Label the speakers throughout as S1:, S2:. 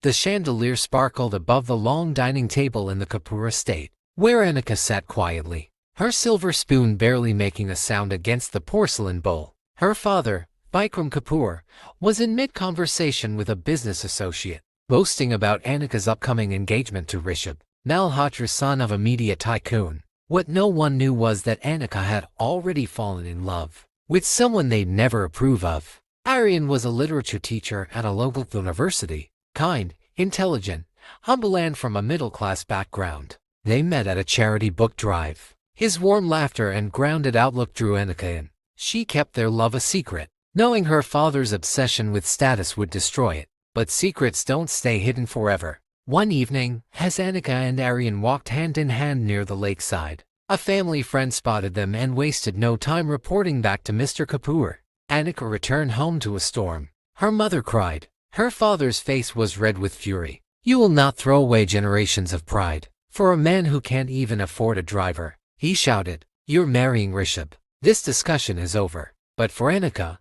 S1: The chandelier sparkled above the long dining table in the Kapoor estate, where Annika sat quietly, her silver spoon barely making a sound against the porcelain bowl. Her father, Vikram Kapoor, was in mid-conversation with a business associate, boasting about Annika's upcoming engagement to Rishabh, Malhotra's son of a media tycoon. What no one knew was that Annika had already fallen in love with someone they'd never approve of. Aryan was a literature teacher at a local university, kind, intelligent, humble and from a middle-class background. They met at a charity book drive. His warm laughter and grounded outlook drew Annika in. She kept their love a secret, knowing her father's obsession with status would destroy it. But secrets don't stay hidden forever. One evening, as Annika and Aryan walked hand in hand near the lakeside, a family friend spotted them and wasted no time reporting back to Mr. Kapoor. Annika returned home to a storm. Her mother cried. Her father's face was red with fury. "You will not throw away generations of pride for a man who can't even afford a driver," he shouted. "You're marrying Rishabh. This discussion is over." But for Annika,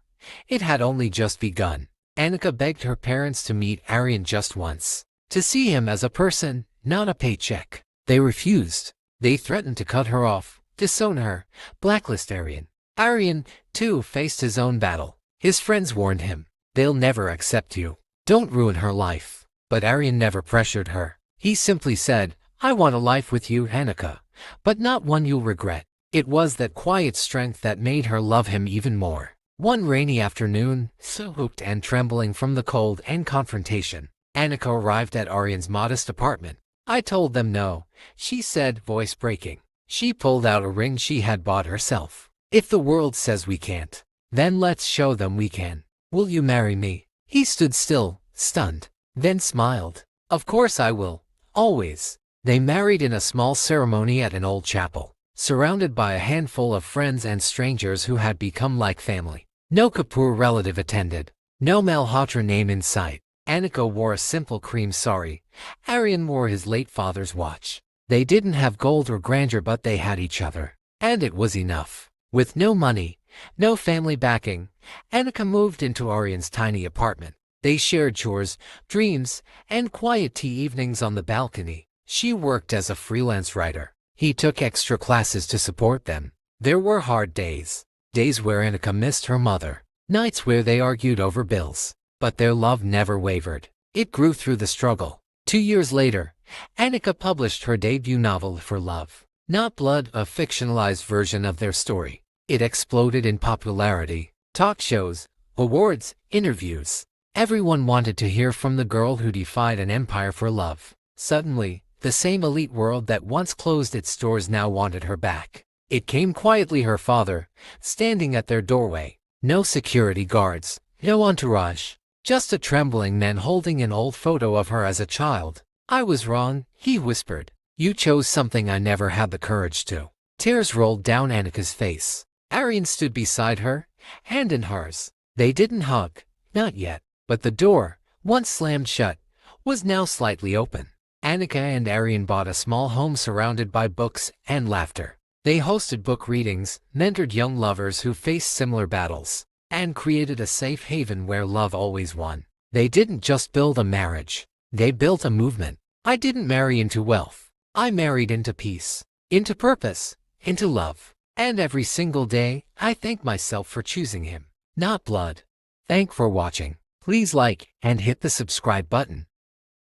S1: it had only just begun. Annika begged her parents to meet Aryan just once, to see him as a person, not a paycheck. They refused. They threatened to cut her off, disown her, blacklist Aryan. Aryan, too, faced his own battle. His friends warned him, "They'll never accept you. Don't ruin her life." But Aryan never pressured her. He simply said, "I want a life with you, Annika, but not one you'll regret." It was that quiet strength that made her love him even more. One rainy afternoon, soaked and trembling from the cold and confrontation, Annika arrived at Aryan's modest apartment. "I told them no," she said, voice breaking. She pulled out a ring she had bought herself. "If the world says we can't, then let's show them we can. Will you marry me?" He stood still, stunned, then smiled. "Of course I will, always." They married in a small ceremony at an old chapel, surrounded by a handful of friends and strangers who had become like family. No Kapoor relative attended, no Malhotra name in sight. Annika wore a simple cream sari. Aryan wore his late father's watch. They didn't have gold or grandeur, but they had each other, and it was enough. With no money, no family backing, Annika moved into Aryan's tiny apartment. They shared chores, dreams, and quiet tea evenings on the balcony. She worked as a freelance writer. He took extra classes to support them. There were hard days. Days where Annika missed her mother. Nights where they argued over bills. But their love never wavered. It grew through the struggle. 2 years later, Annika published her debut novel, For Love, Not Blood, a fictionalized version of their story. It exploded in popularity. Talk shows, awards, interviews. Everyone wanted to hear from the girl who defied an empire for love. Suddenly, the same elite world that once closed its doors now wanted her back. It came quietly, her father, standing at their doorway. No security guards, no entourage, just a trembling man holding an old photo of her as a child. "I was wrong," he whispered. "You chose something I never had the courage to." Tears rolled down Annika's face. Aryan stood beside her, hand in hers. They didn't hug, not yet, but the door, once slammed shut, was now slightly open. Annika and Aryan bought a small home surrounded by books and laughter. They hosted book readings, mentored young lovers who faced similar battles, and created a safe haven where love always won. They didn't just build a marriage. They built a movement. I didn't marry into wealth. I married into peace, into purpose, into love. And every single day, I thank myself for choosing him, not blood. Thanks for watching. Please like and hit the subscribe button.